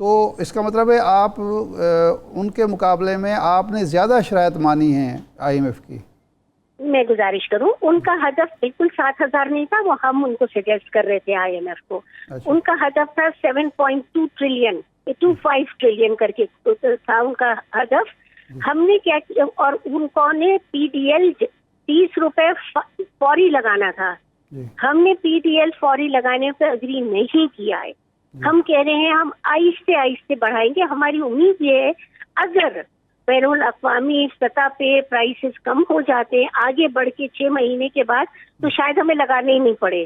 تو اس کا مطلب ہے آپ ان کے مقابلے میں آپ نے زیادہ شرائط مانی ہیں IMF کی. میں گزارش کروں، ان کا ہدف بالکل 7,000 نہیں تھا، وہ ہم ان کو سجیسٹ کر رہے تھے IMF کو. ان کا ہدف تھا 7.2 ٹریلین 25 ٹریلین کر کے تھا ان کا ہدف. ہم نے کیا کیا، اور ان کو نے PDL 30 روپے فوری لگانا تھا. ہم نے PDL فوری لگانے پہ اگری نہیں کیا ہے. ہم کہہ رہے ہیں ہم آہستہ آہستہ بڑھائیں گے. ہماری امید یہ ہے اگر بین الاقوامی سطح پہ پرائسز کم ہو جاتے ہیں آگے بڑھ کے 6 مہینے کے بعد، تو شاید ہمیں لگانے ہی نہیں پڑے.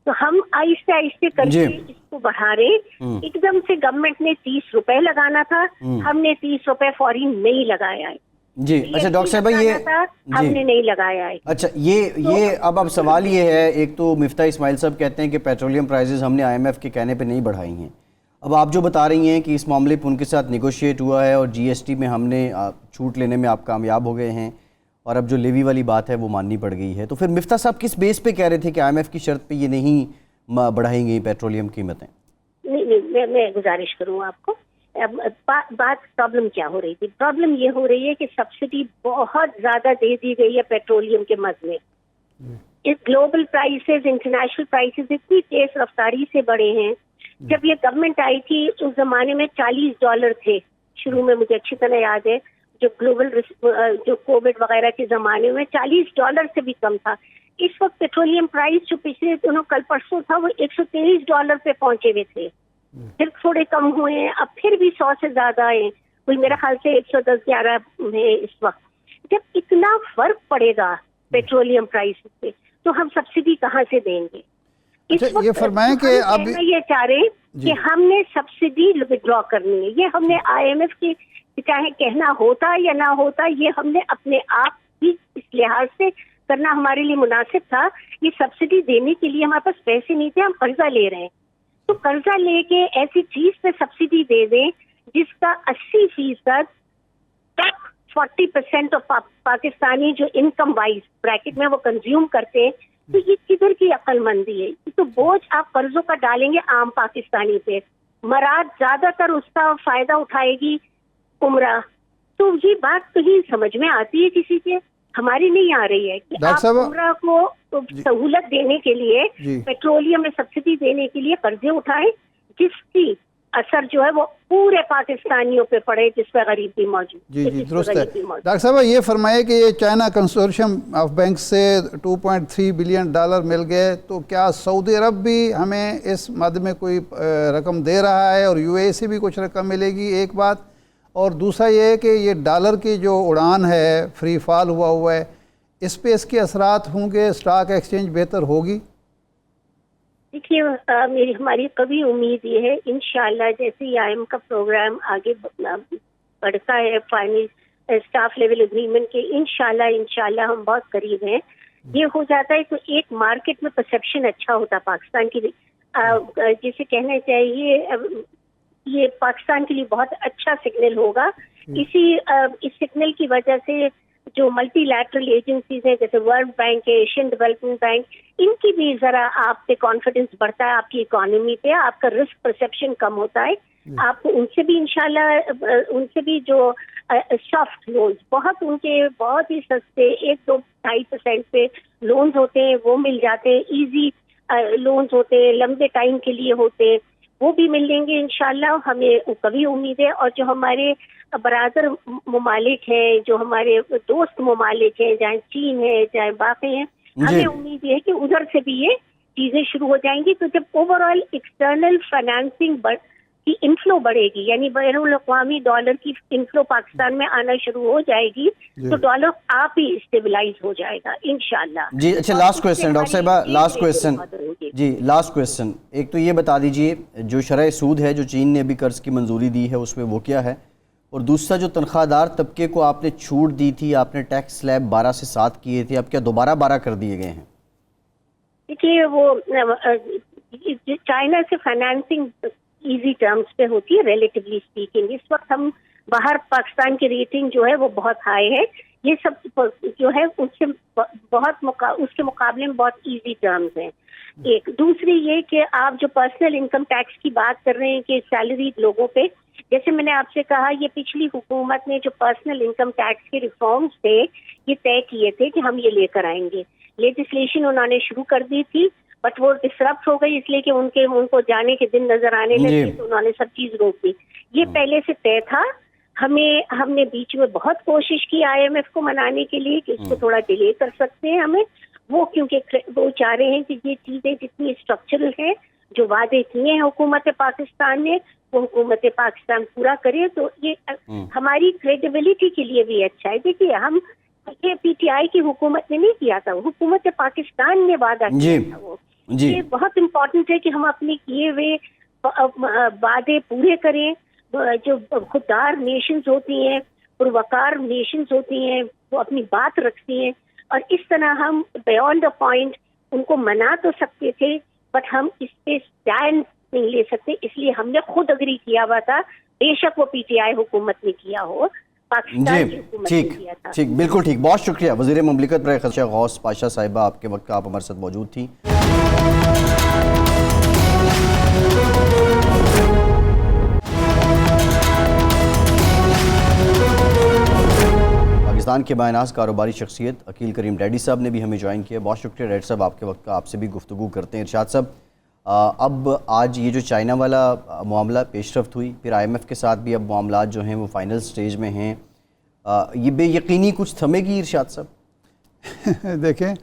تو ہم آہستہ آہستہ کر کے اس کو بڑھا رہے. ایک دم سے گورنمنٹ نے 30 روپے لگانا تھا، ہم نے 30 روپے فوری نہیں لگایا ہے. جی اچھا ڈاکٹر صاحبہ، یہ ہم نے نہیں لگایا ہے. اچھا یہ اب سوال یہ ہے، ایک تو مفتاح اسماعیل صاحب کہتے ہیں کہ پیٹرولیم پرائزز ہم نے IMF کے کہنے پہ نہیں بڑھائی ہیں. اب آپ جو بتا رہی ہیں کہ اس معاملے پہ ان کے ساتھ نیگوشیٹ ہوا ہے اور GST میں ہم نے چھوٹ لینے میں آپ کامیاب ہو گئے ہیں، اور اب جو لیوی والی بات ہے وہ ماننی پڑ گئی ہے، تو پھر مفتاح صاحب کس بیس پہ کہہ رہے تھے کہ IMF کی شرط پہ یہ نہیں بڑھائیں گی پیٹرولیم قیمتیں؟ نہیں، میں گزارش کروں آپ کو. بات پرابلم کیا ہو رہی تھی؟ پرابلم یہ ہو رہی ہے کہ سبسڈی بہت زیادہ دے دی گئی ہے پیٹرولیم کے مد میں. گلوبل پرائسز، انٹرنیشنل پرائسز اتنی تیز رفتاری سے بڑھے ہیں. جب یہ گورنمنٹ آئی تھی اس زمانے میں $40 تھے شروع میں، مجھے اچھی طرح یاد ہے. جو گلوبل جو کووڈ وغیرہ کے زمانے میں $40 سے بھی کم تھا. اس وقت پیٹرولیم پرائس جو پچھلے دنوں کل پرسوں تھا وہ $123 پہ پہنچے ہوئے تھے. پھر تھوڑے کم ہوئے ہیں، اب پھر بھی 100 سے زیادہ ہیں. کوئی میرا خیال سے 110-11 ہے اس وقت. جب اتنا فرق پڑے گا پیٹرولیم پرائس سے تو ہم سبسڈی کہاں سے دیں گے؟ یہ فرمائیں کہ اب یہ چاہ رہے کہ ہم نے سبسڈی ودرا کرنی ہے. یہ ہم نے IMF کی چاہے کہنا ہوتا یا نہ ہوتا، یہ ہم نے اپنے آپ ہی اس لحاظ سے کرنا ہمارے لیے مناسب تھا. یہ سبسڈی دینے کے لیے ہمارے پاس پیسے نہیں تھے، ہم قرضہ لے رہے ہیں. تو قرضہ لے کے ایسی چیز پہ سبسڈی دے دیں جس کا 80% تک 40% آف پاکستانی جو انکم وائز بریکٹ میں وہ کنزیوم کرتے ہیں. تو یہ کدھر کی عقل مندی ہے؟ تو بوجھ آپ قرضوں کا ڈالیں گے عام پاکستانی پہ، مراد زیادہ تر اس کا فائدہ اٹھائے گی عمرہ. تو یہ بات کہیں سمجھ میں آتی ہے کسی کے؟ ہماری نہیں آ رہی ہے کہ آپ عمرہ کو سہولت دینے کے لیے پیٹرولیم میں سبسڈی دینے کے لیے قرضے اٹھائیں جس کی اثر جو ہے وہ پورے پاکستانیوں پہ پڑے جس پہ غریبی موجود. جی درست ہے. ڈاکٹر صاحب یہ فرمائے کہ یہ چائنا کنسورشیم آف بینک سے $2.3 بلین مل گئے، تو کیا سعودی عرب بھی ہمیں اس مد میں کوئی رقم دے رہا ہے اور UAE سے بھی کچھ رقم ملے گی؟ ایک بات. اور دوسرا یہ ہے کہ یہ ڈالر کی جو اڑان ہے، فری فال ہوا ہے، اس پہ اس کے اثرات ہوں گے؟ اسٹاک ایکسچینج بہتر ہوگی؟ دیکھیے ہماری کبھی امید یہ ہے انشاءاللہ جیسے IMF کا پروگرام آگے بڑھتا ہے فائنل اسٹاف لیول اگریمنٹ کے، انشاءاللہ ہم بہت قریب ہیں. یہ ہو جاتا ہے تو ایک مارکیٹ میں پرسیپشن اچھا ہوتا پاکستان کی، جسے کہنا چاہیے یہ پاکستان کے لیے بہت اچھا سگنل ہوگا. اس سگنل کی وجہ سے جو ملٹی لیٹرل ایجنسیز ہیں جیسے ورلڈ بینک ہے، ایشین ڈیولپمنٹ بینک، ان کی بھی ذرا آپ پہ کانفیڈنس بڑھتا ہے، آپ کی اکانومی پہ آپ کا رسک پرسیپشن کم ہوتا ہے. آپ ان سے بھی انشاءاللہ ان سے بھی جو سافٹ لونز ان کے بہت ہی سستے 1-2-2.5% پہ لونز ہوتے ہیں وہ مل جاتے ہیں. ایزی لونز ہوتے ہیں، لمبے ٹائم کے لیے ہوتے ہیں، وہ بھی مل لیں گے انشاءاللہ. ہمیں کبھی امید ہے. اور جو ہمارے برادر ممالک ہیں، جو ہمارے دوست ممالک ہیں، چاہے چین ہے چاہے باقی ہیں، ہمیں امید یہ ہے کہ ادھر سے بھی یہ چیزیں شروع ہو جائیں گی. تو جب اوور آل ایکسٹرنل فائنانسنگ کی انفلو بڑھے گی، یعنی بین الاقوامی ڈالر کی انفلو پاکستان میں آنا شروع ہو جائے گی، تو ڈالر آپ ہی اسٹیبلائز ہو جائے گا انشاءاللہ. جی اچھا، لاسٹ کویسچن ڈاکٹر صاحبہ، لاسٹ کویسچن. ایک تو یہ بتا دیجئے جو شرح سود ہے جو چین نے ابھی قرض کی منظوری دی ہے اس میں وہ کیا ہے، اور دوسرا جو تنخواہ دار طبقے کو آپ نے چھوٹ دی تھی، آپ نے ٹیکس سلیب 12 سے 7 کیے تھے، اب کیا دوبارہ 12 کر دیے گئے ہیں؟ دیکھیے وہ چائنا سے فائنانسنگ ایزی ٹرمز پہ ہوتی ہے ریلیٹیولی اسپیکنگ. اس وقت ہم باہر پاکستان کی ریٹنگ جو ہے وہ بہت ہائی ہے. یہ سب جو ہے اس کے مقابلے میں بہت ایزی ٹرمز ہیں. ایک دوسری یہ کہ آپ جو پرسنل انکم ٹیکس کی بات کر رہے ہیں کہ سیلریڈ لوگوں پہ جیسے میں نے آپ سے کہا یہ پچھلی حکومت نے جو پرسنل انکم ٹیکس کے ریفارمز تھے یہ طے کیے تھے کہ ہم یہ لے کر آئیں گے. لیجسلیشن انہوں نے شروع کر دی تھی بٹ وہ ڈسرپٹ ہو گئی اس لیے کہ ان کو جانے کے دن نظر آنے لگے تو انہوں نے سب چیز روک دی. یہ پہلے سے طے تھا. ہم نے بیچ میں بہت کوشش کی IMF کو منانے کے لیے کہ اس کو تھوڑا ڈیلے کر سکتے ہیں ہمیں. وہ کیونکہ وہ چاہ رہے ہیں کہ یہ چیزیں جتنی اسٹرکچرل ہیں جو وعدے کیے ہیں حکومت پاکستان نے وہ حکومت پاکستان پورا کرے تو یہ ہماری کریڈیبلٹی کے لیے بھی اچھا ہے. دیکھیے ہم یہ PTI کی حکومت نے نہیں کیا تھا, حکومت پاکستان نے وعدہ کیا تھا. وہ یہ بہت امپورٹنٹ ہے کہ ہم اپنے کیے ہوئے وعدے پورے کریں. جو خوددار نیشنز ہوتی ہیں, پروقار نیشنز ہوتی ہیں, وہ اپنی بات رکھتی ہیں اور اس طرح ہم بیونڈ اے پوائنٹ ان کو منا تو سکتے تھے بٹ ہم اس پہ اسٹینڈ نہیں لے سکتے. اس لیے ہم نے خود اگری کیا ہوا تھا, بے شک وہ PTI حکومت نے کیا ہو, پاکستان کی حکومت نے کیا تھا. ٹھیک, بالکل ٹھیک. بہت شکریہ وزیر مملکت برائے خدشہ غوث پاشا صاحبہ, آپ کے وقت کا آپ ہمارے ساتھ موجود تھیں. پاکستان کے بائناز کاروباری شخصیت عقیل کریم ڈیڈی صاحب نے بھی ہمیں جوائن کیا. بہت شکریہ ڈیڈی صاحب آپ کے وقت کا. آپ سے بھی گفتگو کرتے ہیں. ارشاد صاحب, اب آج یہ جو چائنا والا معاملہ پیش رفت ہوئی, پھر IMF کے ساتھ بھی اب معاملات جو ہیں وہ فائنل سٹیج میں ہیں, یہ بے یقینی کچھ تھمے گی ارشاد صاحب؟ دیکھیں,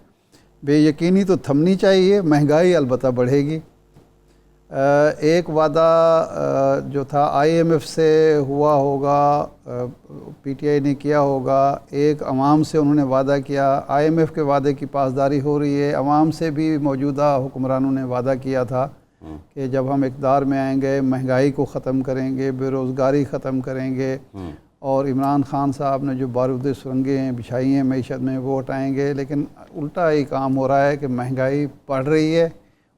بے یقینی تو تھمنی چاہیے, مہنگائی البتہ بڑھے گی. ایک وعدہ جو تھا IMF سے ہوا ہوگا, PTI نے کیا ہوگا, ایک عوام سے انہوں نے وعدہ کیا, IMF کے وعدے کی پاسداری ہو رہی ہے. عوام سے بھی موجودہ حکمرانوں نے وعدہ کیا تھا کہ جب ہم اقتدار میں آئیں گے مہنگائی کو ختم کریں گے, بے روزگاری ختم کریں گے, اور عمران خان صاحب نے جو بارود سرنگیں بچھائی ہیں معیشت میں وہ ہٹائیں گے. لیکن الٹا ہی کام ہو رہا ہے کہ مہنگائی بڑھ رہی ہے,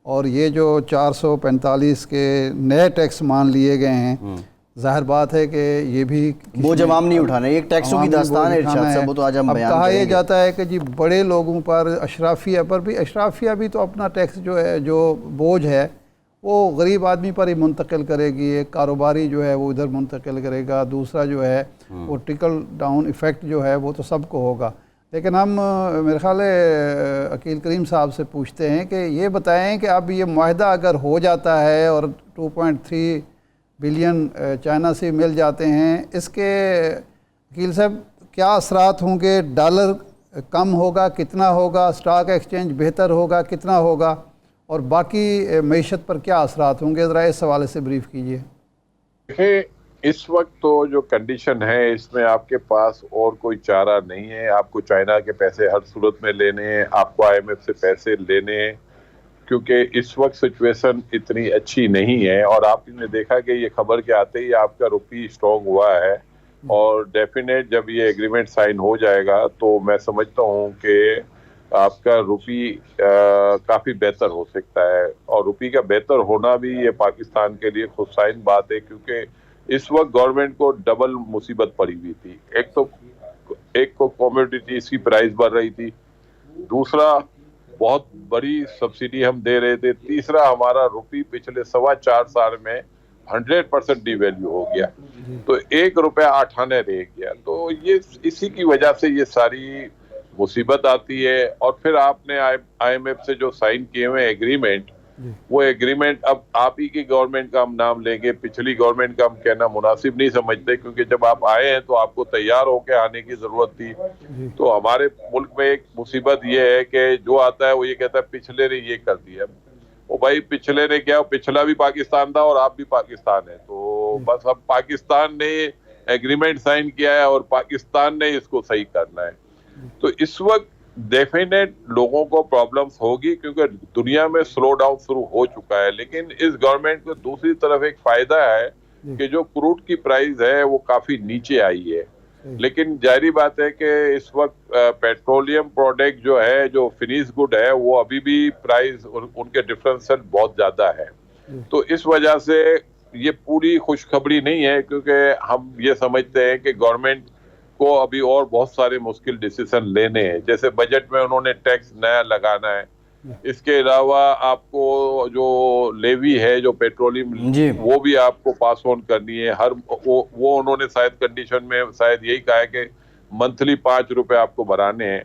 اور یہ جو 445 کے نئے ٹیکس مان لیے گئے ہیں, ظاہر بات ہے کہ یہ بھی بوجھ عوام نہیں اٹھانا, ایک ٹیکسوں کی داستان ہے ارشاد صاحب, وہ تو آج ہم بیان کہا کریں یہ گے. جاتا ہے کہ جی بڑے لوگوں پر, اشرافیہ پر بھی, اشرافیہ بھی تو اپنا ٹیکس جو ہے, جو بوجھ ہے وہ غریب آدمی پر ہی منتقل کرے گی. ایک کاروباری جو ہے وہ ادھر منتقل کرے گا, دوسرا جو ہے وہ ٹرکل ڈاؤن ایفیکٹ جو ہے وہ تو سب کو ہوگا. لیکن ہم میرے خیال ہے عقیل کریم صاحب سے پوچھتے ہیں کہ یہ بتائیں کہ اب یہ معاہدہ اگر ہو جاتا ہے اور 2.3 بلین چائنا سے مل جاتے ہیں, اس کے عقیل صاحب کیا اثرات ہوں گے؟ ڈالر کم ہوگا, کتنا ہوگا؟ سٹاک ایکسچینج بہتر ہوگا, کتنا ہوگا؟ اور باقی معیشت پر کیا اثرات ہوں گے؟ ذرا اس حوالے سے بریف کیجیے. دیکھیں, اس وقت تو جو کنڈیشن ہے اس میں آپ کے پاس اور کوئی چارہ نہیں ہے. آپ کو چائنا کے پیسے ہر صورت میں لینے ہیں, آپ کو IMF سے پیسے لینے ہیں, کیونکہ اس وقت سچویشن اتنی اچھی نہیں ہے. اور آپ نے دیکھا کہ یہ خبر کے آتے ہی آپ کا روپی اسٹرانگ ہوا ہے, اور ڈیفینیٹ جب یہ ایگریمنٹ سائن ہو جائے گا تو میں سمجھتا ہوں کہ آپ کا روپی کافی بہتر ہو سکتا ہے. اور روپی کا بہتر ہونا بھی یہ پاکستان کے لیے خود سائن بات ہے, کیونکہ اس وقت گورنمنٹ کو ڈبل مصیبت پڑی ہوئی تھی. ایک کو کوموڈیٹیز کی پرائز بڑھ رہی تھی, دوسرا بہت بڑی سبسڈی ہم دے رہے تھے, تیسرا ہمارا روپی پچھلے 4.25 سال میں 100% ڈی ویلیو ہو گیا, تو 1 روپیہ 8 آنے رہ گیا. تو یہ اسی کی وجہ سے یہ ساری مصیبت آتی ہے. اور پھر آپ نے IMF سے جو سائن کیے ہوئے ایگریمنٹ, وہ ایگریمنٹ اب آپ ہی کی گورنمنٹ کا ہم نام لیں گے, پچھلی گورنمنٹ کا ہم کہنا مناسب نہیں سمجھتے, کیونکہ جب آپ آئے ہیں تو آپ کو تیار ہو کے آنے کی ضرورت تھی. تو ہمارے ملک میں ایک مصیبت یہ ہے کہ جو آتا ہے وہ یہ کہتا ہے پچھلے نے یہ کر دیا. وہ بھائی پچھلے نے کیا, پچھلا بھی پاکستان تھا اور آپ بھی پاکستان ہے, تو بس اب پاکستان نے ایگریمنٹ سائن کیا ہے اور پاکستان نے اس کو صحیح کرنا ہے. تو اس وقت ڈیفینیٹ لوگوں کو پرابلمز ہوگی, کیونکہ دنیا میں سلو ڈاؤن شروع ہو چکا ہے. لیکن اس گورنمنٹ کو دوسری طرف ایک فائدہ ہے کہ جو کروڈ کی پرائز ہے وہ کافی نیچے آئی ہے. لیکن ظاہری بات ہے کہ اس وقت پیٹرولیم پروڈکٹ جو ہے, جو فنش گڈ ہے, وہ ابھی بھی پرائز ان کے ڈفرنشل بہت زیادہ ہے. تو اس وجہ سے یہ پوری خوشخبری نہیں ہے, کیونکہ ہم یہ سمجھتے ہیں کہ گورنمنٹ کو ابھی اور بہت سارے مشکل ڈیسیزن لینے ہیں. جیسے بجٹ میں انہوں نے ٹیکس نیا لگانا ہے, اس کے علاوہ آپ کو جو لیوی ہے جو پیٹرولیم جی وہ بھی آپ کو پاس آن کرنی ہے. وہ انہوں نے شاید کنڈیشن میں شاید یہی کہا ہے کہ منتھلی 5 روپے آپ کو بھرانے ہیں.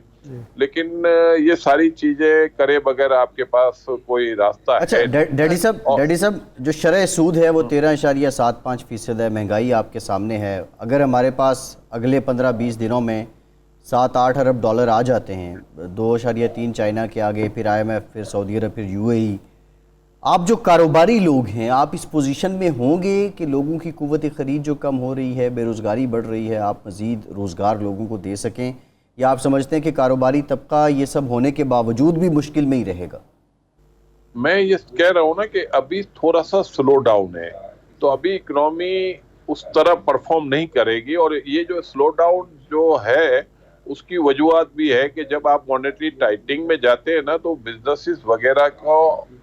لیکن یہ ساری چیزیں کرے بغیر آپ کے پاس کوئی راستہ اچھا ہے. ڈیڈی صاحب جو شرح سود ہے وہ 13.75% ہے. مہنگائی آپ کے سامنے ہے. اگر ہمارے پاس اگلے 15-20 دنوں میں 7-8 ارب ڈالر آ جاتے ہیں, 2.3 چائنا کے آگے, پھر IMF, پھر سعودی عرب, پھر UAE, آپ جو کاروباری لوگ ہیں آپ اس پوزیشن میں ہوں گے کہ لوگوں کی قوت خرید جو کم ہو رہی ہے, بے روزگاری بڑھ رہی ہے, آپ مزید روزگار لوگوں کو دے سکیں, یا آپ سمجھتے ہیں کہ کاروباری طبقہ یہ سب ہونے کے باوجود بھی مشکل میں ہی رہے گا؟ میں یہ کہہ رہا ہوں نا کہ ابھی تھوڑا سا سلو ڈاؤن ہے, تو ابھی اکنامی اس طرح پرفارم نہیں کرے گی. اور یہ جو سلو ڈاؤن جو ہے اس کی وجوہات بھی ہے کہ جب آپ مانیٹری ٹائٹنگ میں جاتے ہیں نا تو بزنسز وغیرہ کو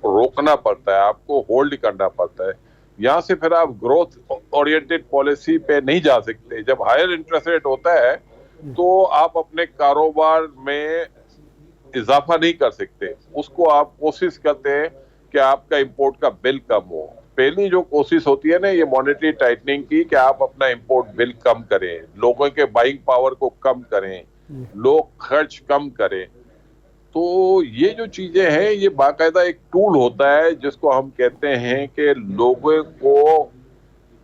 روکنا پڑتا ہے, آپ کو ہولڈ کرنا پڑتا ہے. یہاں سے پھر آپ گروتھ اورینٹڈ پالیسی پہ نہیں جا سکتے. جب ہائر انٹرسٹ ریٹ ہوتا ہے تو آپ اپنے کاروبار میں اضافہ نہیں کر سکتے. اس کو آپ کوشش کرتے ہیں کہ آپ کا امپورٹ کا بل کم ہو. پہلی جو کوشش ہوتی ہے نا یہ مانیٹری ٹائٹننگ کی کہ آپ اپنا امپورٹ بل کم کریں, لوگوں کے بائنگ پاور کو کم کریں, لوگ خرچ کم کریں. تو یہ جو چیزیں ہیں یہ باقاعدہ ایک ٹول ہوتا ہے جس کو ہم کہتے ہیں کہ لوگوں کو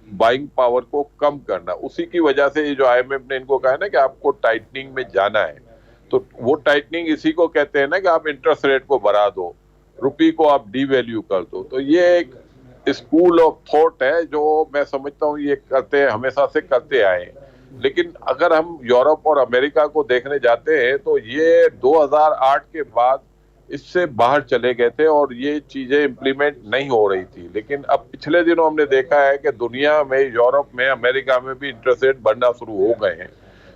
بائنگ پاور کو کم کرنا. اسی کی وجہ سے یہ جو IMF نے ان کو کہا ہے نا کہ آپ کو ٹائٹننگ میں جانا ہے, تو وہ ٹائٹننگ اسی کو کہتے ہیں نا کہ آپ انٹرسٹ ریٹ کو بڑھا دو, روپی کو آپ ڈی ویلیو کر دو. تو یہ ایک اسکول آف تھاٹ ہے جو میں سمجھتا ہوں یہ کرتے ہمیشہ سے کرتے آئے ہیں. لیکن اگر ہم یورپ اور امریکہ کو دیکھنے جاتے ہیں تو یہ 2008 کے بعد اس سے باہر چلے گئے تھے اور یہ چیزیں امپلیمنٹ نہیں ہو رہی تھی. لیکن اب پچھلے دنوں ہم نے دیکھا ہے کہ دنیا میں, یورپ میں, امریکہ میں بھی انٹرسٹ ریٹ بڑھنا شروع ہو گئے ہیں.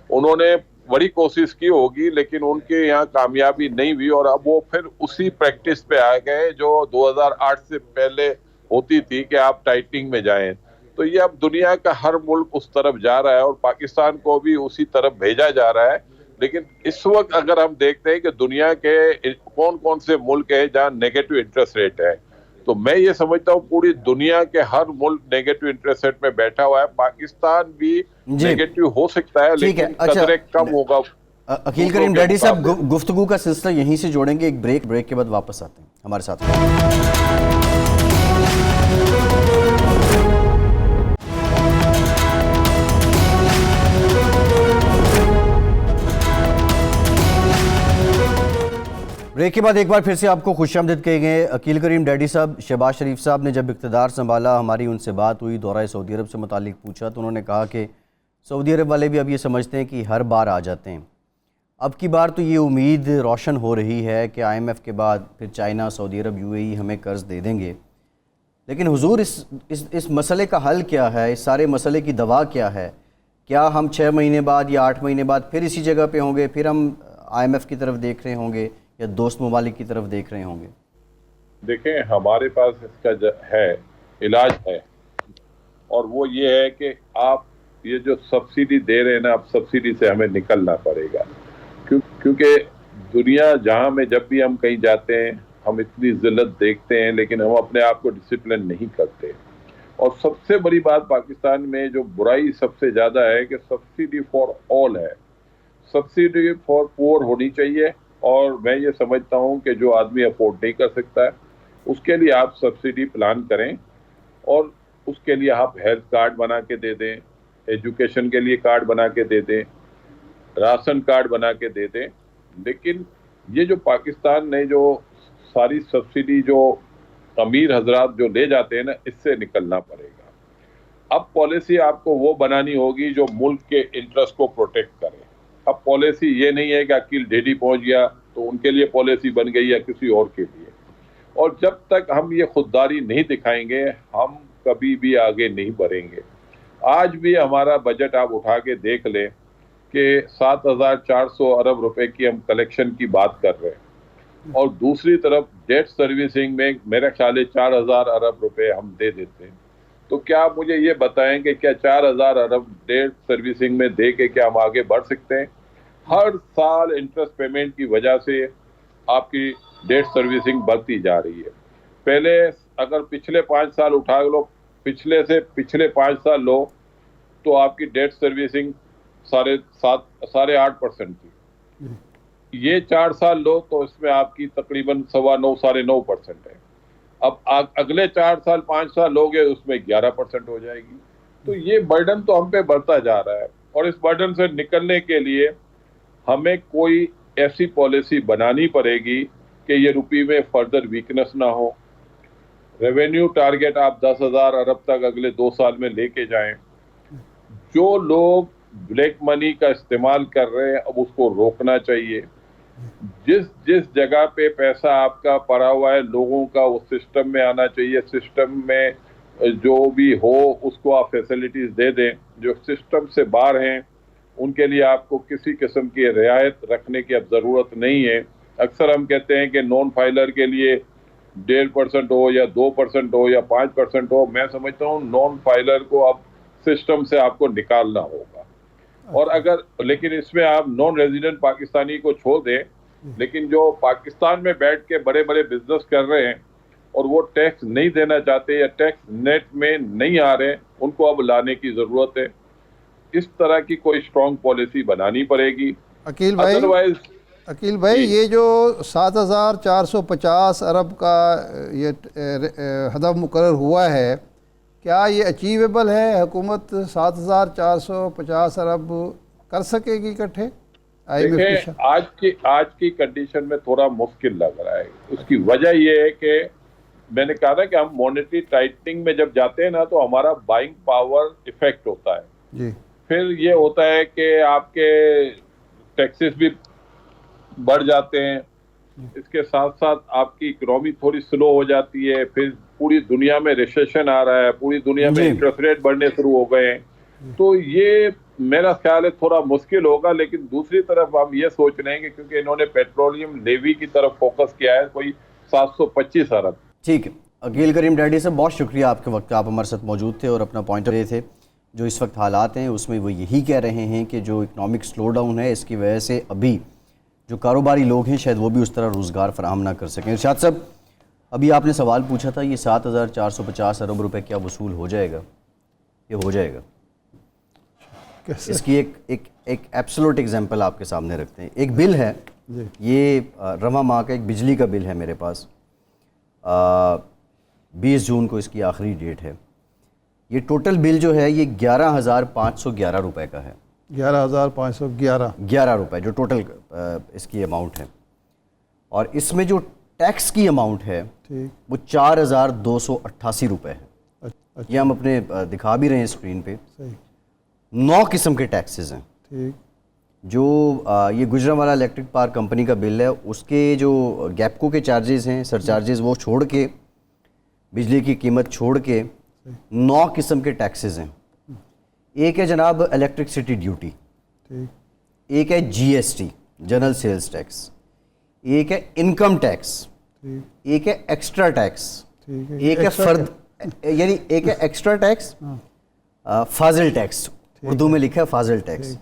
انہوں نے بڑی کوشش کی ہوگی لیکن ان کے یہاں کامیابی نہیں ہوئی, اور اب وہ پھر اسی پریکٹس پہ آ گئے جو 2008 سے پہلے ہوتی تھی کہ آپ ٹائٹنگ میں جائیں. تو یہ اب دنیا کا ہر ملک اس طرف جا رہا ہے اور پاکستان کو بھی اسی طرف بھیجا جا رہا ہے. لیکن اس وقت اگر ہم دیکھتے ہیں کہ دنیا کے کون کون سے ملک ہیں جہاں نیگیٹو انٹرسٹ ریٹ ہے, تو میں یہ سمجھتا ہوں پوری دنیا کے ہر ملک نیگیٹو انٹرسٹ ریٹ میں بیٹھا ہوا ہے. پاکستان بھی نیگیٹو ہو سکتا ہے لیکن قدرے کم ہوگا. عقیل کریم ڈیڈی صاحب گفتگو کا سلسلہ یہیں سے جوڑیں گے, ایک بریک کے بعد واپس آتے ہیں ہمارے ساتھ. بریک کے بعد ایک بار پھر سے آپ کو خوش آمدید کہے گئے. عقیل کریم ڈیڈی صاحب, شہباز شریف صاحب نے جب اقتدار سنبھالا, ہماری ان سے بات ہوئی, دورہ سعودی عرب سے متعلق پوچھا تو انہوں نے کہا کہ سعودی عرب والے بھی اب یہ سمجھتے ہیں کہ ہر بار آ جاتے ہیں. اب کی بار تو یہ امید روشن ہو رہی ہے کہ IMF کے بعد پھر چائنا, سعودی عرب, UAE ہمیں قرض دے دیں گے. لیکن حضور اس مسئلے کا حل کیا ہے؟ اس سارے مسئلے کی دوا کیا ہے؟ کیا ہم 6 مہینے بعد یا 8 مہینے بعد پھر اسی جگہ پہ ہوں گے, پھر ہم IMF کی طرف دیکھ رہے ہوں گے یا دوست ممالک کی طرف دیکھ رہے ہوں گے؟ دیکھیں ہمارے پاس اس کا ہے علاج ہے, اور وہ یہ ہے کہ آپ یہ جو سبسڈی دے رہے ہیں نا, اب سبسڈی سے ہمیں نکلنا پڑے گا. کیونکہ دنیا جہاں میں جب بھی ہم کہیں جاتے ہیں ہم اتنی ذلت دیکھتے ہیں لیکن ہم اپنے آپ کو ڈسپلن نہیں کرتے. اور سب سے بڑی بات پاکستان میں جو برائی سب سے زیادہ ہے کہ سبسڈی فار آل ہے. سبسڈی فار پور ہونی چاہیے, اور میں یہ سمجھتا ہوں کہ جو آدمی افورڈ نہیں کر سکتا ہے اس کے لیے آپ سبسڈی پلان کریں, اور اس کے لیے آپ ہیلتھ کارڈ بنا کے دے دیں, ایجوکیشن کے لیے کارڈ بنا کے دے دیں, راشن کارڈ بنا کے دے دیں. لیکن یہ جو پاکستان نے جو ساری سبسڈی جو امیر حضرات جو لے جاتے ہیں نا, اس سے نکلنا پڑے گا. اب پالیسی آپ کو وہ بنانی ہوگی جو ملک کے انٹرسٹ کو پروٹیکٹ کرے. اب پالیسی یہ نہیں ہے کہ عقیل ڈیڈی پہنچ گیا تو ان کے لیے پالیسی بن گئی یا کسی اور کے لیے. اور جب تک ہم یہ خودداری نہیں دکھائیں گے ہم کبھی بھی آگے نہیں بڑھیں گے. آج بھی ہمارا بجٹ آپ اٹھا کے دیکھ لیں کہ 7,400 ارب روپے کی ہم کلیکشن کی بات کر رہے ہیں, اور دوسری طرف ڈیٹ سروسنگ میں میرا خیال ہے 4,000 ارب روپے ہم دے دیتے ہیں. تو کیا آپ مجھے یہ بتائیں کہ کیا 4,000 ارب ڈیٹ سروسنگ میں دے کے کیا ہم آگے بڑھ سکتے ہیں؟ ہر سال انٹرسٹ پیمنٹ کی وجہ سے آپ کی ڈیٹ سروسنگ بڑھتی جا رہی ہے. پہلے اگر پچھلے 5 سال اٹھا لو، پچھلے سے پچھلے 5 سال لو تو آپ کی ڈیٹ سروسنگ 8.5% تھی. یہ 4 سال لو تو اس میں آپ کی تقریباً 9.5% ہے. اب اگلے 4 سال 5 سال لوگے اس میں 11% ہو جائے گی. تو یہ برڈن تو ہم پہ بڑھتا جا رہا ہے، اور اس برڈن سے نکلنے کے لیے ہمیں کوئی ایسی پالیسی بنانی پڑے گی کہ یہ روپی میں فردر ویکنس نہ ہو. ریونیو ٹارگٹ آپ 10,000 ارب تک اگلے 2 سال میں لے کے جائیں. جو لوگ بلیک منی کا استعمال کر رہے ہیں اب اس کو روکنا چاہیے. جس جگہ پہ پیسہ آپ کا پڑا ہوا ہے لوگوں کا وہ سسٹم میں آنا چاہیے. سسٹم میں جو بھی ہو اس کو آپ فیسلٹیز دے دیں. جو سسٹم سے باہر ہیں ان کے لیے آپ کو کسی قسم کی رعایت رکھنے کی اب ضرورت نہیں ہے. اکثر ہم کہتے ہیں کہ نان فائلر کے لیے 1.5% ہو یا 2% ہو یا 5% ہو. میں سمجھتا ہوں نان فائلر کو اب سسٹم سے آپ کو نکالنا ہوگا. اور اگر لیکن اس میں آپ نان ریزیڈنٹ پاکستانی کو چھوڑ دیں، لیکن جو پاکستان میں بیٹھ کے بڑے بڑے بزنس کر رہے ہیں اور وہ ٹیکس نہیں دینا چاہتے یا ٹیکس نیٹ میں نہیں آ رہے، ان کو اب لانے کی ضرورت ہے. اس طرح کی کوئی اسٹرانگ پالیسی بنانی پڑے گی. عقیل بھائی یہ جو 7,450 ارب کا یہ ہدف مقرر ہوا ہے، کیا یہ اچیویبل ہے؟ حکومت 7,450 ارب کر سکے گی اکٹھے؟ دیکھیں آج کی کنڈیشن میں تھوڑا مشکل لگ رہا ہے. اس کی وجہ یہ ہے کہ میں نے کہا تھا کہ ہم مانیٹری ٹائٹننگ میں جب جاتے ہیں نا تو ہمارا بائنگ پاور افیکٹ ہوتا ہے. جی. پھر یہ ہوتا ہے کہ آپ کے ٹیکسز بھی بڑھ جاتے ہیں. اس کے ساتھ ساتھ آپ کی اکنامی تھوڑی سلو ہو جاتی ہے. پھر پوری دنیا میں ریسیشن آ رہا ہے، پوری دنیا میں انٹرسٹ ریٹ بڑھنے شروع ہو گئے ہیں. تو یہ میرا خیال ہے تھوڑا مشکل ہوگا. لیکن دوسری طرف ہم یہ سوچ رہے ہیں کہ کیونکہ انہوں نے پیٹرولیم لیوی کی طرف فوکس کیا ہے کوئی 725 ارب. ٹھیک ہے عقیل کریم ڈیڈی صاحب، بہت شکریہ آپ کے وقت آپ ہمارے ساتھ موجود تھے اور اپنا پوائنٹ رہے تھے. جو اس وقت حالات ہیں اس میں وہ یہی کہہ رہے ہیں کہ جو اکنامک سلو ڈاؤن ہے اس کی وجہ سے ابھی جو کاروباری لوگ ہیں شاید وہ بھی اس طرح روزگار فراہم نہ کر سکیں. ارشاد صاحب، ابھی آپ نے سوال پوچھا تھا یہ 7,450 ارب روپے کیا وصول ہو جائے گا؟ یہ ہو جائے گا. اس کی ایک ایبسولوٹ ایگزامپل آپ کے سامنے رکھتے ہیں. ایک بل ہے، یہ رواں ماہ کا ایک بجلی کا بل ہے میرے پاس، 20 جون کو اس کی آخری ڈیٹ ہے. یہ ٹوٹل بل جو ہے یہ 11,511 روپے کا ہے. 11,511 روپے جو ٹوٹل اس کی اماؤنٹ ہے. اور اس میں جو ٹیکس کی اماؤنٹ ہے وہ 4,288 روپے ہے. یہ ہم اپنے دکھا بھی رہے ہیں اسکرین پہ. 9 قسم کے ٹیکسز ہیں. جو یہ گجرانوالہ الیکٹرک پاور کمپنی کا بل ہے اس کے جو گیپکو کے چارجز ہیں، سر چارجز، وہ چھوڑ کے بجلی کی قیمت چھوڑ کے 9 قسم کے ٹیکسز ہیں. ایک ہے جناب الیکٹرکسٹی ڈیوٹی، ایک ہے G S T general sales tax, ایک ہے انکم ٹیکس، ایک ہے ایکسٹرا ٹیکس، ایک ہے ایک ہے ایکسٹرا ٹیکس، فاضل ٹیکس اردو میں لکھا ہے فاضل ٹیکس،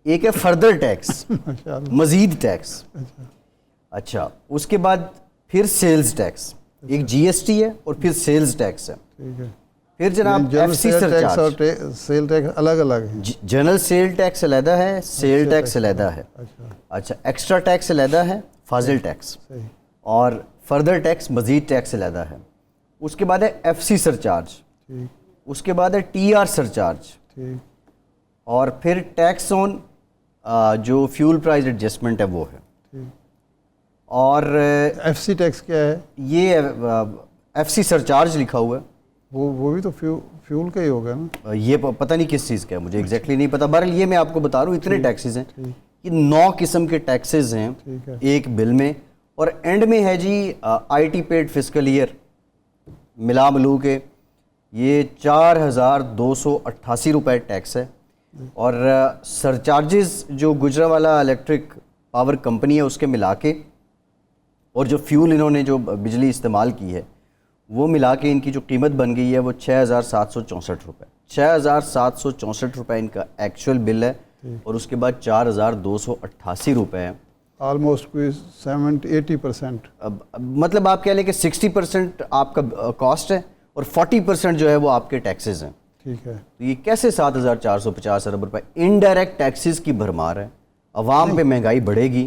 ایک ہے فردر ٹیکس، مزید ٹیکس. اچھا اس کے بعد پھر سیلز ٹیکس، ایک جی ایس ٹی ہے اور پھر سیلز ٹیکس ہے. پھر جناب ایف سی سرچارج اور سیل ٹیکس الگ الگ ہے. جنرل سیل ٹیکس علیحدہ ہے، سیل ٹیکس علیحدہ ہے. اچھا ایکسٹرا ٹیکس علیحدہ ہے، فاضل ٹیکس، اور فردر ٹیکس مزید ٹیکس علیحدہ ہے. اس کے بعد ہے ایف سی سرچارج، اس کے بعد ہے ٹی آر سرچارج، اور پھر ٹیکس آن جو فیول پرائز ایڈجسٹمنٹ ہے وہ ہے. اور ایف سی ٹیکس کیا ہے؟ یہ ایف سی سرچارج لکھا ہوا ہے. وہ بھی تو فیول کا ہی ہوگا نا. یہ پتہ نہیں کس چیز کا ہے، مجھے ایگزیکٹلی نہیں پتا. بہرحال یہ میں آپ کو بتا رہا ہوں اتنے ٹیکسز ہیں. یہ 9 قسم کے ٹیکسز ہیں ایک بل میں. اور اینڈ میں ہے G I T paid fiscal year ملا ملو کے یہ 4,288 روپے ٹیکس ہے. اور سرچارجز جو گجرانوالہ الیکٹرک پاور کمپنی ہے اس کے ملا کے، اور جو فیول انہوں نے جو بجلی استعمال کی ہے وہ ملا کے ان کی جو قیمت بن گئی ہے وہ 6,764 روپے. 6,764 روپے ان کا ایکچوئل بل ہے. اور اس کے بعد 4,288 روپے ہیں آلموسٹ کوئی 70-80%. اب مطلب آپ کہہ لیں کہ 60% آپ کا کاسٹ ہے اور 40% جو ہے وہ آپ کے ٹیکسز ہیں. ٹھیک ہے. تو یہ کیسے 7,450 ارب روپے انڈائریکٹ ٹیکسز کی بھرمار ہے؟ عوام پہ مہنگائی بڑھے گی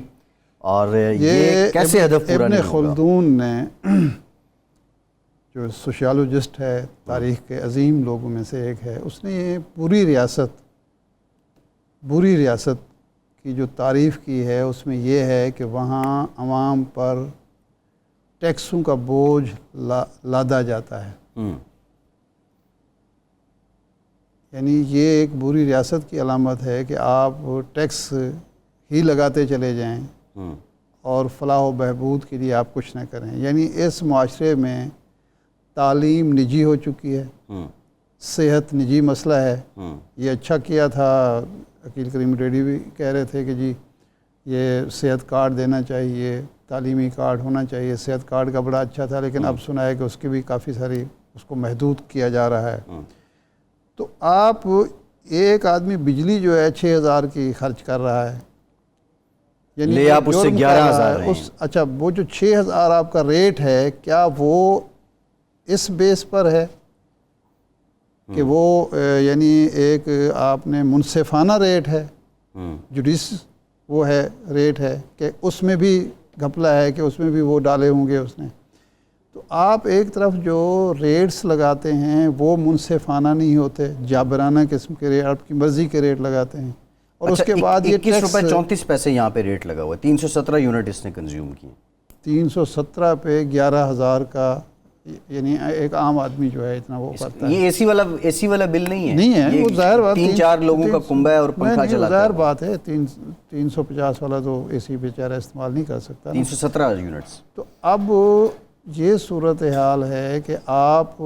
اور یہ کیسے ہدف پورا نہیں ابن ہوگا؟ خلدون نے جو سوشیالوجسٹ ہے، تاریخ کے عظیم لوگوں میں سے ایک ہے، اس نے یہ بری ریاست کی جو تعریف کی ہے اس میں یہ ہے کہ وہاں عوام پر ٹیکسوں کا بوجھ لادا جاتا ہے. یعنی یہ ایک بری ریاست کی علامت ہے کہ آپ ٹیکس ہی لگاتے چلے جائیں اور فلاح و بہبود کے لیے آپ کچھ نہ کریں. یعنی اس معاشرے میں تعلیم نجی ہو چکی ہے، صحت نجی مسئلہ ہے. یہ اچھا کیا تھا، عقیل کریم ریڈی بھی کہہ رہے تھے کہ جی یہ صحت کارڈ دینا چاہیے، تعلیمی کارڈ ہونا چاہیے. صحت کارڈ کا بڑا اچھا تھا، لیکن اب سنا ہے کہ اس کی بھی کافی ساری اس کو محدود کیا جا رہا ہے. تو آپ ایک آدمی بجلی جو ہے 6,000 کی خرچ کر رہا ہے، یعنی لے آپ اس سے 11,000 ہیں. اچھا وہ جو 6,000 آپ کا ریٹ ہے، کیا وہ اس بیس پر ہے کہ وہ یعنی ایک آپ نے منصفانہ ریٹ ہے، جوڈیس وہ ہے ریٹ ہے، کہ اس میں بھی گھپلا ہے، کہ اس میں بھی وہ ڈالے ہوں گے اس نے؟ تو آپ ایک طرف جو ریٹس لگاتے ہیں وہ منصفانہ نہیں ہوتے، جابرانہ قسم کے ریٹ، آپ کی مرضی کے ریٹ لگاتے ہیں. اور اس کے بعد یہ 21 روپے 34 پیسے یہاں پہ ریٹ لگا ہوا ہے. 317 یونٹ اس نے کنزیوم کی. 317 پہ 11,000 کا، یعنی ایک عام آدمی جو ہے اتنا وہ کرتا ہے. یہ اے سی والا بل نہیں ہے، نہیں ہے، وہ ظاہر بات 3-4 لوگوں کا کنبہ ہے اور پنکھا چلاتا ہے. ظاہر بات ہے 350 والا تو اے سی بیچارہ استعمال نہیں کر سکتا. 317 یونٹس. تو اب یہ صورتحال ہے کہ آپ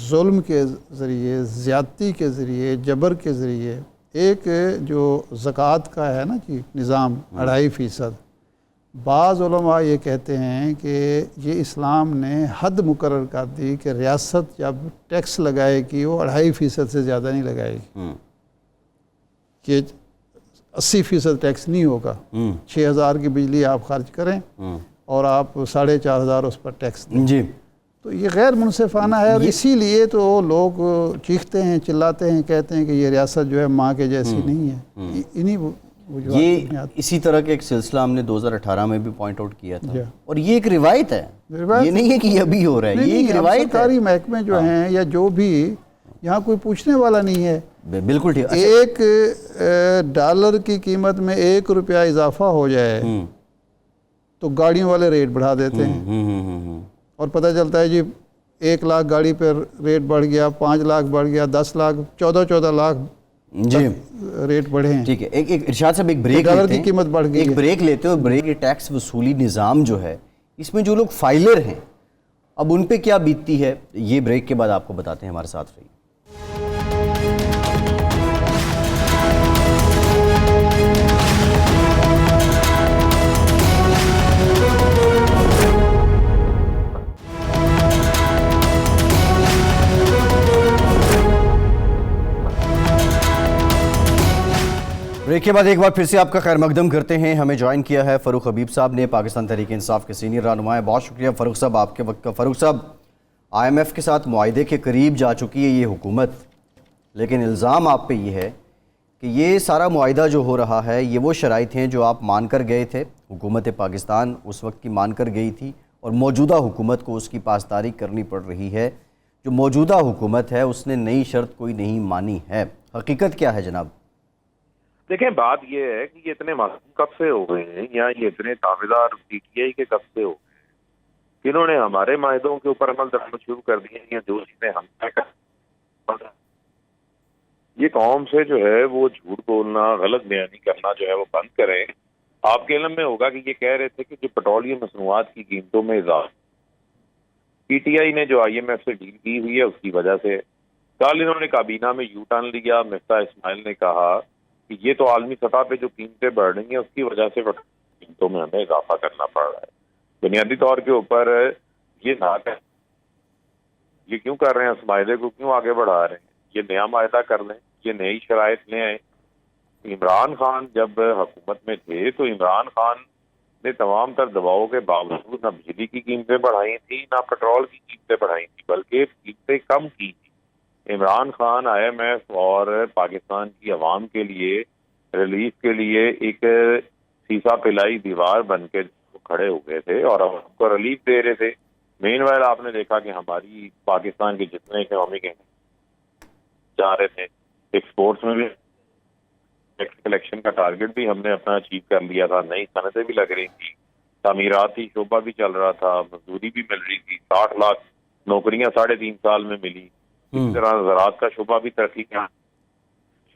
ظلم کے ذریعے، زیادتی کے ذریعے، جبر کے ذریعے ایک جو زکوٰۃ کا ہے نا جی نظام 2.5%، بعض علماء یہ کہتے ہیں کہ یہ اسلام نے حد مقرر کر دی کہ ریاست جب ٹیکس لگائے گی وہ 2.5% سے زیادہ نہیں لگائے گی، کہ 80% ٹیکس نہیں ہوگا. 6,000 کی بجلی آپ خرچ کریں اور آپ 4,500 اس پر ٹیکس دیں. جی تو یہ غیر منصفانہ ہے، اور اسی لیے تو لوگ چیختے ہیں، چلاتے ہیں، کہتے ہیں کہ یہ ریاست جو ہے ماں کے جیسی نہیں ہے. انہی یہ اسی طرح کے ایک سلسلہ ہم نے 2018 میں بھی پوائنٹ آؤٹ کیا تھا، اور یہ ایک روایت ہے، یہ نہیں ہے کہ یہ ابھی ہو رہا ہے، یہ ایک روایت ہے. سرکاری محکمے جو ہیں یا جو بھی، یہاں کوئی پوچھنے والا نہیں ہے. بالکل ٹھیک. $1 کی قیمت میں 1 روپیہ اضافہ ہو جائے تو گاڑیوں والے ریٹ بڑھا دیتے ہیں، اور پتہ چلتا ہے جی 1 لاکھ گاڑی پر ریٹ بڑھ گیا، 5 لاکھ بڑھ گیا، 10 لاکھ، 14 لاکھ جی ریٹ بڑھے ہیں. ٹھیک ہے. ایک ارشاد صاحب ایک بریک ڈالر لیتے کی ہیں، قیمت بڑھ گئی، ایک بریک لیتے ہیں. اور بریک یہ ٹیکس وصولی نظام جو ہے اس میں جو لوگ فائلر ہیں اب ان پہ کیا بیتتی ہے، یہ بریک کے بعد آپ کو بتاتے ہیں. ہمارے ساتھ رہیے. بریک کے بعد ایک بار پھر سے آپ کا خیر مقدم کرتے ہیں. ہمیں جوائن کیا ہے فاروق حبیب صاحب نے، پاکستان تحریک انصاف کے سینئر رہنما ہیں. بہت شکریہ فاروق صاحب آپ کے وقت کا. فاروق صاحب، IMF کے ساتھ معاہدے کے قریب جا چکی ہے یہ حکومت، لیکن الزام آپ پہ یہ ہے کہ یہ سارا معاہدہ جو ہو رہا ہے یہ وہ شرائط ہیں جو آپ مان کر گئے تھے، حکومت پاکستان اس وقت کی مان کر گئی تھی، اور موجودہ حکومت کو اس کی پاسداری کرنی پڑ رہی ہے. جو موجودہ حکومت ہے اس نے نئی شرط کوئی نہیں مانی ہے. حقیقت کیا ہے جناب؟ دیکھیں، بات یہ ہے کہ یہ اتنے معصوم کب سے ہو گئے ہیں، یا یہ اتنے دعویدار PTI کے کب سے ہو گئے ہیں، انہوں نے ہمارے معاہدوں کے اوپر عمل درآمد شروع کر دیے ہیں، جو چیزیں ہم طے کر. یہ قوم سے جو ہے وہ جھوٹ بولنا، غلط بیانی کرنا جو ہے وہ بند کریں. آپ کے علم میں ہوگا کہ یہ کہہ رہے تھے کہ جو پیٹرولیم مصنوعات کی قیمتوں میں اضافہ PTI نے جو IMF سے ڈیل کی ہوئی ہے اس کی وجہ سے. کل انہوں نے کابینہ میں یو ٹرن لیا. مفتاح اسماعیل نے کہا کہ یہ تو عالمی سطح پہ جو قیمتیں بڑھ رہی ہیں اس کی وجہ سے قیمتوں میں ہمیں اضافہ کرنا پڑ رہا ہے. بنیادی طور کے اوپر یہ نہ کہ یہ کیوں کر رہے ہیں، اس معاہدے کو کیوں آگے بڑھا رہے ہیں؟ یہ نیا معاہدہ کر لیں، یہ نئی شرائط لے آئیں. عمران خان جب حکومت میں تھے تو عمران خان نے تمام تر دباؤ کے باوجود نہ بجلی کی قیمتیں بڑھائی تھیں نہ پیٹرول کی قیمتیں بڑھائی تھیں، بلکہ قیمتیں کم کی تھی۔ عمران خان IMF اور پاکستان کی عوام کے لیے ریلیف کے لیے ایک سیسا پلائی دیوار بن کے کھڑے ہو گئے تھے اور ہم کو ریلیف دے رہے تھے۔ مین وائل آپ نے دیکھا کہ ہماری پاکستان کے جتنے اکنامک جا رہے تھے، ایکسپورٹس میں بھی کلیکشن کا ٹارگٹ بھی ہم نے اپنا اچیو کر لیا تھا، نئی صنعتیں بھی لگ رہی تھی، تعمیراتی شعبہ بھی چل رہا تھا، مزدوری بھی مل رہی تھی، 60 لاکھ نوکریاں 3.5 سال میں ملی۔ اس طرح زراعت کا شعبہ بھی ترقی کیا،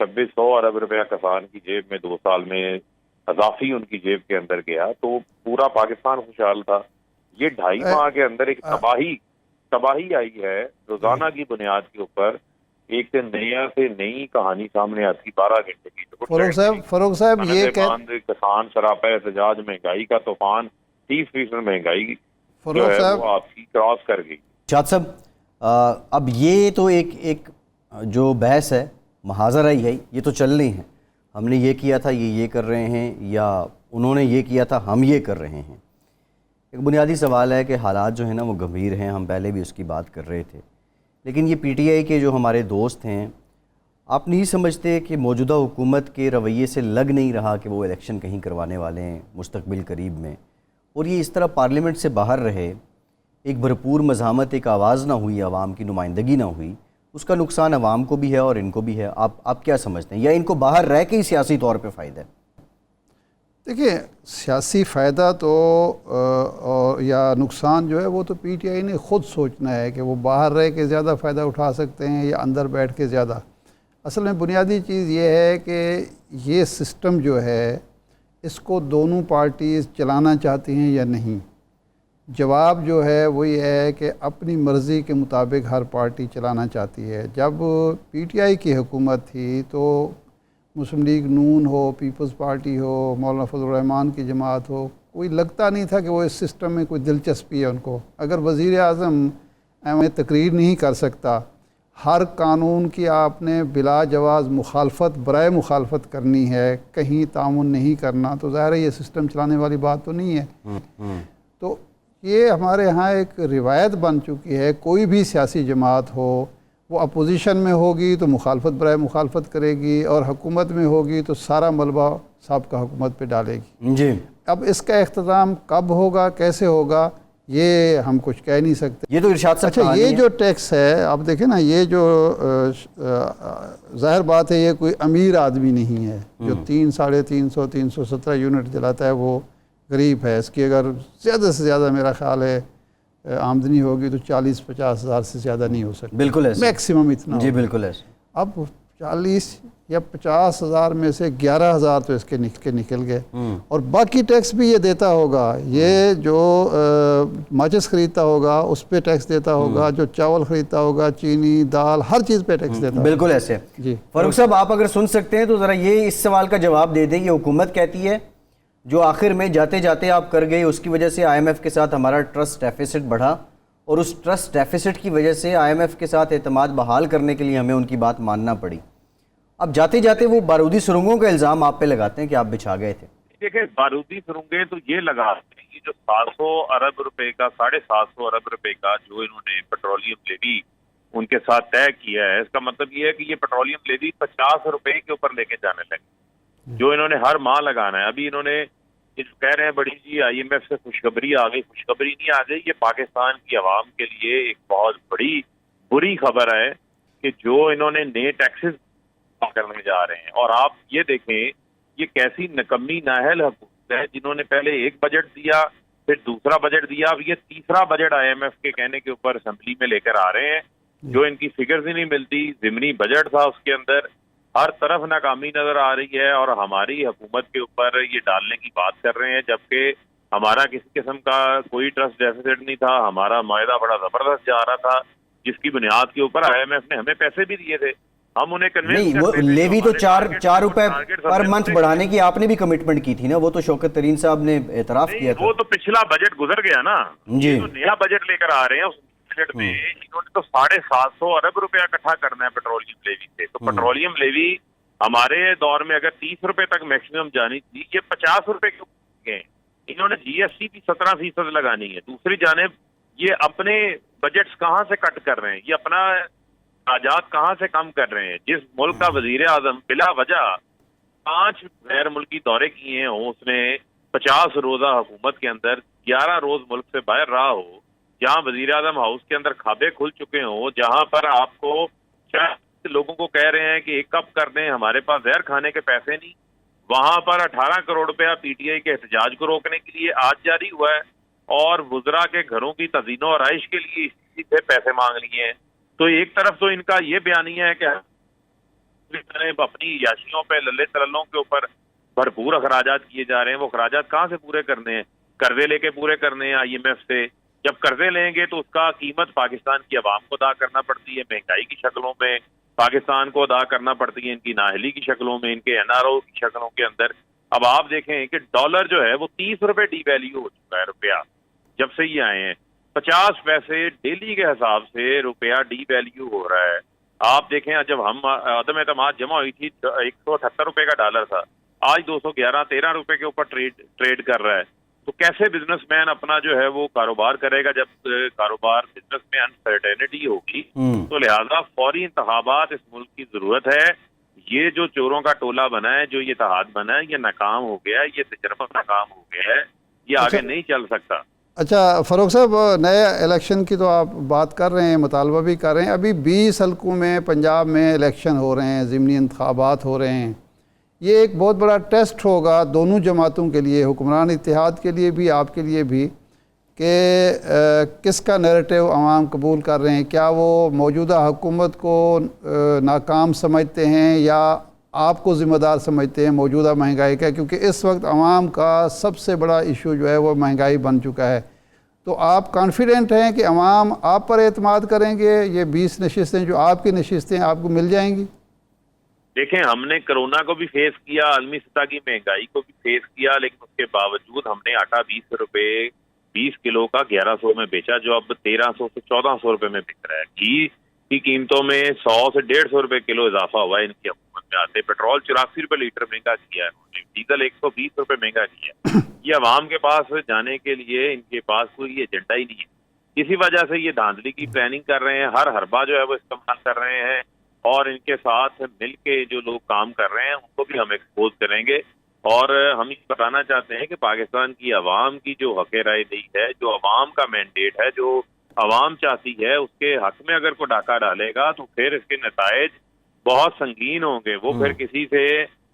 2600 ارب روپیہ کسان کی جیب میں 2 سال میں اضافی ان کی جیب کے اندر گیا، تو پورا پاکستان خوشحال تھا۔ یہ 2.5 ماہ کے اندر ایک تباہی آئی ہے، روزانہ کی بنیاد کے اوپر ایک نیا سے نئی کہانی سامنے آتی، 12 گھنٹے کی۔ فروغ صاحب یہ کسان سراپا احتجاج، مہنگائی کا طوفان، 30% مہنگائی جو ہے وہ آپ کی کراس کر گئی۔ شاد صاحب اب یہ تو ایک جو بحث ہے محاذر ہے یہ تو چل رہی ہیں، ہم نے یہ کیا تھا یہ کر رہے ہیں، یا انہوں نے یہ کیا تھا ہم یہ کر رہے ہیں۔ ایک بنیادی سوال ہے کہ حالات جو ہیں نا وہ گمبھیر ہیں، ہم پہلے بھی اس کی بات کر رہے تھے، لیکن یہ PTI کے جو ہمارے دوست ہیں، آپ نہیں سمجھتے کہ موجودہ حکومت کے رویے سے لگ نہیں رہا کہ وہ الیکشن کہیں کروانے والے ہیں مستقبل قریب میں، اور یہ اس طرح پارلیمنٹ سے باہر رہے، ایک بھرپور مزاحمت، ایک آواز نہ ہوئی، عوام کی نمائندگی نہ ہوئی، اس کا نقصان عوام کو بھی ہے اور ان کو بھی ہے۔ آپ کیا سمجھتے ہیں، یا ان کو باہر رہ کے ہی سیاسی طور پہ فائدہ ہے؟ دیکھیں، سیاسی فائدہ تو یا نقصان جو ہے وہ تو PTI نے خود سوچنا ہے کہ وہ باہر رہ کے زیادہ فائدہ اٹھا سکتے ہیں یا اندر بیٹھ کے زیادہ۔ اصل میں بنیادی چیز یہ ہے کہ یہ سسٹم جو ہے اس کو دونوں پارٹیز چلانا چاہتی ہیں یا نہیں۔ جواب جو ہے وہ یہ ہے کہ اپنی مرضی کے مطابق ہر پارٹی چلانا چاہتی ہے۔ جب PTI کی حکومت تھی تو مسلم لیگ نون ہو، پیپلز پارٹی ہو، مولانا فضل الرحمان کی جماعت ہو، کوئی لگتا نہیں تھا کہ وہ اس سسٹم میں کوئی دلچسپی ہے ان کو۔ اگر وزیر اعظم تقریر نہیں کر سکتا، ہر قانون کی آپ نے بلا جواز مخالفت برائے مخالفت کرنی ہے، کہیں تعاون نہیں کرنا، تو ظاہر ہے یہ سسٹم چلانے والی بات تو نہیں ہے۔ تو یہ ہمارے ہاں ایک روایت بن چکی ہے، کوئی بھی سیاسی جماعت ہو وہ اپوزیشن میں ہوگی تو مخالفت برائے مخالفت کرے گی، اور حکومت میں ہوگی تو سارا ملبہ سابقہ حکومت پہ ڈالے گی۔ جی، اب اس کا اختتام کب ہوگا، کیسے ہوگا، یہ ہم کچھ کہہ نہیں سکتے۔ یہ تو ارشاد صاحب اچھا، یہ جو ٹیکس ہے آپ دیکھیں نا، یہ جو ظاہر بات ہے یہ کوئی امیر آدمی نہیں ہے جو 300 317 یونٹ جلاتا ہے، وہ غریب ہے۔ اس کی اگر زیادہ سے زیادہ میرا خیال ہے آمدنی ہوگی تو 40-50 ہزار سے زیادہ نہیں ہو سکتی، بالکل ایسا، میکسیمم اتنا جی ہوگا۔ بالکل ایسا۔ اب 40 یا 50 ہزار میں سے 11 ہزار تو اس کے نکل گئے، اور باقی ٹیکس بھی یہ دیتا ہوگا۔ یہ جو ماچس خریدتا ہوگا اس پہ ٹیکس دیتا ہوگا، جو چاول خریدتا ہوگا، چینی، دال، ہر چیز پہ ٹیکس دیتا ہوگا۔ بالکل ایسے۔ جی فاروق صاحب آپ اگر سن سکتے ہیں تو ذرا یہ اس سوال کا جواب دے دیں۔ یہ حکومت کہتی ہے جو آخر میں جاتے جاتے آپ کر گئے، اس کی وجہ سے IMF کے ساتھ ہمارا ٹرسٹ ڈیفیسٹ بڑھا، اور اس ٹرسٹ ڈیفیسٹ کی وجہ سے IMF کے ساتھ اعتماد بحال کرنے کے لیے ہمیں ان کی بات ماننا پڑی۔ اب جاتے جاتے وہ بارودی سرنگوں کا الزام آپ پہ لگاتے ہیں کہ آپ بچھا گئے تھے۔ دیکھیں، بارودی سرنگیں تو یہ لگا یہ جو 700 ارب روپے کا 750 ارب روپے کا جو انہوں نے پیٹرولیم لیوی ان کے ساتھ طے کیا ہے، اس کا مطلب یہ ہے کہ یہ پیٹرولیم لیوی 50 روپے کے اوپر لے کے جانے لگے، جو انہوں نے ہر ماہ لگانا ہے۔ ابھی انہوں نے کہہ رہے ہیں بڑی جی IMF سے خوشخبری آ گئی، خوشخبری نہیں آ گئی، یہ پاکستان کی عوام کے لیے ایک بہت بڑی بری خبر ہے کہ جو انہوں نے نئے ٹیکسز کرنے جا رہے ہیں۔ اور آپ یہ دیکھیں یہ کیسی نکمی نااہل حکومت ہے جنہوں نے پہلے ایک بجٹ دیا، پھر دوسرا بجٹ دیا، اب یہ تیسرا بجٹ IMF کے کہنے کے اوپر اسمبلی میں لے کر آ رہے ہیں، جو ان کی فگرز ہی نہیں ملتی۔ ضمنی بجٹ تھا، اس کے اندر ہر طرف ناکامی نظر آ رہی ہے، اور ہماری حکومت کے اوپر یہ ڈالنے کی بات کر رہے ہیں، جبکہ ہمارا کسی قسم کا کوئی ٹرسٹ ڈیفیسٹ نہیں تھا، ہمارا معاہدہ بڑا زبردست جا رہا تھا، جس کی بنیاد کے اوپر IMF نے ہمیں پیسے بھی دیے تھے، ہم انہیں کنوینس نہیں، وہ لیوی تو 4 روپے پر منتھ بڑھانے کی آپ نے بھی کمٹمنٹ کی تھی نا، وہ تو شوکت ترین صاحب نے اعتراف کیا تھا۔ وہ تو پچھلا بجٹ گزر گیا نا، جی، تو نیا بجٹ لے کر آ رہے ہیں، اس بجٹ میں انہوں نے تو 750 ارب روپیہ اکٹھا کرنا ہے پیٹرولیم لیوی سے۔ تو پیٹرولیم لیوی ہمارے دور میں اگر 30 روپے تک میکسیمم جانی تھی، یہ 50 روپے کے اوپر گئے. انہوں نے جی ایس ٹی بھی 17% لگانی ہے. دوسری جانب یہ اپنے بجٹس کہاں سے کٹ کر رہے ہیں، یہ اپنا اخراجات کہاں سے کم کر رہے ہیں. جس ملک کا وزیر اعظم بلا وجہ 5 غیر ملکی دورے کیے ہوں، اس نے 50 روزہ حکومت کے اندر 11 روز ملک سے باہر رہا ہو، جہاں وزیر اعظم ہاؤس کے اندر کھابے کھل چکے ہوں، جہاں پر آپ کو لوگوں کو کہہ رہے ہیں کہ ایک کپ کر دیں، ہمارے پاس زہر کھانے کے پیسے نہیں، وہاں پر 18 کروڑ روپیہ پی ٹی آئی کے احتجاج کو روکنے کے لیے آج جاری ہوا ہے، اور وزراء کے گھروں کی تزئین و آرائش کے لیے اسی سے پیسے مانگ لیے ہیں. تو ایک طرف تو ان کا یہ بیانیہ ہے کہ اپنی عیاشیوں پہ للے تللوں کے اوپر بھرپور اخراجات کیے جا رہے ہیں. وہ اخراجات کہاں سے پورے کرنے ہیں؟ قرضے لے کے پورے کرنے ہیں آئی ایم ایف سے. جب قرضے لیں گے تو اس کا قیمت پاکستان کی عوام کو ادا کرنا پڑتی ہے، مہنگائی کی شکلوں میں پاکستان کو ادا کرنا پڑتی ہے، ان کی نااہلی کی شکلوں میں، ان کے این آر او کی شکلوں کے اندر. اب آپ دیکھیں کہ ڈالر جو ہے وہ 30 روپے ڈی ویلیو ہو چکا ہے. روپیہ جب سے یہ آئے ہیں 50 پیسے ڈیلی کے حساب سے روپیہ ڈی ویلیو ہو رہا ہے. آپ دیکھیں جب ہم عدم اعتماد جمع ہوئی تھی 178 روپے کا ڈالر تھا، آج 211-13 روپے کے اوپر ٹریڈ کر رہا ہے. تو کیسے بزنس مین اپنا جو ہے وہ کاروبار کرے گا جب کاروبار بزنس میں انسرٹینٹی ہوگی؟ تو لہذا فوری انتخابات اس ملک کی ضرورت ہے. یہ جو چوروں کا ٹولہ بنا ہے، جو یہ اتحاد بنا ہے، یہ ناکام ہو گیا ہے، یہ تجربہ ناکام ہو گیا ہے، یہ آگے نہیں چل سکتا. اچھا فاروق صاحب، نئے الیکشن کی تو آپ بات کر رہے ہیں، مطالبہ بھی کر رہے ہیں. ابھی 20 حلقوں میں پنجاب میں الیکشن ہو رہے ہیں، ضمنی انتخابات ہو رہے ہیں. یہ ایک بہت بڑا ٹیسٹ ہوگا دونوں جماعتوں کے لیے، حکمران اتحاد کے لیے بھی، آپ کے لیے بھی، کہ کس کا نیریٹو عوام قبول کر رہے ہیں. کیا وہ موجودہ حکومت کو ناکام سمجھتے ہیں یا آپ کو ذمہ دار سمجھتے ہیں موجودہ مہنگائی کا؟ کیونکہ اس وقت عوام کا سب سے بڑا ایشو جو ہے وہ مہنگائی بن چکا ہے. تو آپ کانفیڈنٹ ہیں کہ عوام آپ پر اعتماد کریں گے؟ یہ 20 نشستیں جو آپ کی نشستیں آپ کو مل جائیں گی؟ دیکھیں، ہم نے کرونا کو بھی فیس کیا، عالمی سطح کی مہنگائی کو بھی فیس کیا، لیکن اس کے باوجود ہم نے آٹا 20 روپے 20 کلو کا 1100 میں بیچا، جو اب 1300 سے 1400 روپے میں بک رہا ہے. گھی کی قیمتوں میں 100 سے 150 روپے کلو اضافہ ہوا ہے ان کی حکومت میں آتے. پیٹرول 84 روپے لیٹر مہنگا کیا ہے، ڈیزل 120 روپے مہنگا کیا ہے. یہ عوام کے پاس جانے کے لیے ان کے پاس کوئی ایجنڈا ہی نہیں ہے. اسی وجہ سے یہ دھاندلی کی پلاننگ کر رہے ہیں، ہر حربہ جو ہے وہ استعمال کر رہے ہیں، اور ان کے ساتھ مل کے جو لوگ کام کر رہے ہیں ان کو بھی ہم ایکسپوز کریں گے. اور ہم یہ بتانا چاہتے ہیں کہ پاکستان کی عوام کی جو حق رائے دہی ہے، جو عوام کا مینڈیٹ ہے، جو عوام چاہتی ہے، اس کے حق میں اگر کوئی ڈاکہ ڈالے گا تو پھر اس کے نتائج بہت سنگین ہوں گے. وہ پھر کسی سے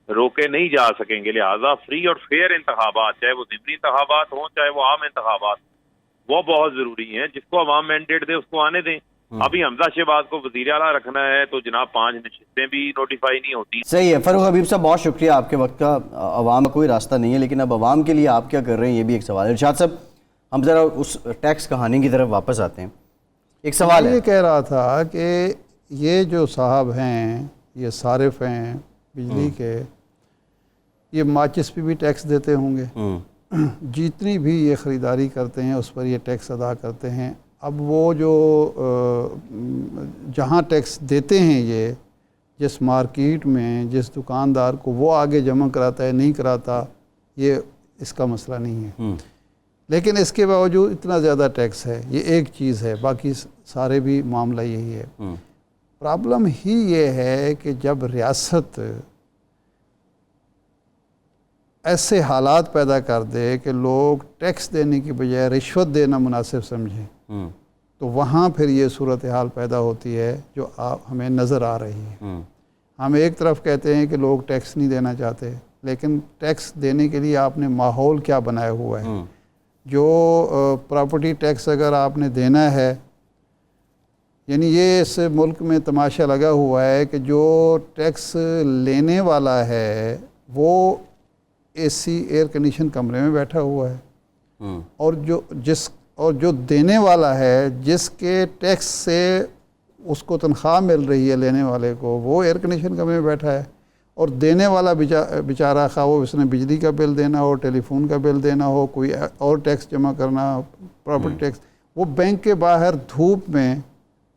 روکے نہیں جا سکیں گے. لہٰذا فری اور فیئر انتخابات، چاہے وہ ضمنی انتخابات ہوں چاہے وہ عام انتخابات، وہ بہت ضروری ہیں. جس کو عوام مینڈیٹ دے اس کو آنے دیں. ابھی حمزہ شہباز کو وزیر اعلیٰ رکھنا ہے تو جناب 5 نشستیں بھی نوٹیفائی نہیں ہوتی. صحیح ہے فاروق حبیب صاحب، بہت شکریہ. آپ کے وقت کا عوام کا کوئی راستہ نہیں ہے، لیکن اب عوام کے لیے آپ کیا کر رہے ہیں یہ بھی ایک سوال ہے. ارشاد صاحب، ہم ذرا اس ٹیکس کہانی کی طرف واپس آتے ہیں. ایک سوال ہے، یہ کہہ رہا تھا کہ یہ جو صاحب ہیں، یہ صارف ہیں بجلی کے، یہ ماچس پہ بھی ٹیکس دیتے ہوں گے، جتنی بھی یہ خریداری کرتے ہیں اس پر یہ ٹیکس ادا کرتے ہیں. اب وہ جو جہاں ٹیکس دیتے ہیں، یہ جس مارکیٹ میں جس دکاندار کو وہ آگے جمع کراتا ہے نہیں کراتا، یہ اس کا مسئلہ نہیں ہے. لیکن اس کے باوجود اتنا زیادہ ٹیکس ہے، یہ ایک چیز ہے. باقی سارے بھی معاملہ یہی ہے. پرابلم ہی یہ ہے کہ جب ریاست ایسے حالات پیدا کر دے کہ لوگ ٹیکس دینے کی بجائے رشوت دینا مناسب سمجھیں، تو وہاں پھر یہ صورتحال پیدا ہوتی ہے جو ہمیں نظر آ رہی ہے. ہم ایک طرف کہتے ہیں کہ لوگ ٹیکس نہیں دینا چاہتے، لیکن ٹیکس دینے کے لیے آپ نے ماحول کیا بنایا ہوا ہے. جو پراپرٹی ٹیکس اگر آپ نے دینا ہے، یعنی یہ اس ملک میں تماشا لگا ہوا ہے کہ جو ٹیکس لینے والا ہے وہ اے سی ایئر کنڈیشن کمرے میں بیٹھا ہوا ہے، اور جو دینے والا ہے، جس کے ٹیکس سے اس کو تنخواہ مل رہی ہے لینے والے کو، وہ ایئر کنڈیشن کمرے میں بیٹھا ہے. اور دینے والا بیچارہ خواہ وہ اس نے بجلی کا بل دینا ہو، ٹیلی فون کا بل دینا ہو، کوئی اور ٹیکس جمع کرنا، پراپرٹی ٹیکس، وہ بینک کے باہر دھوپ میں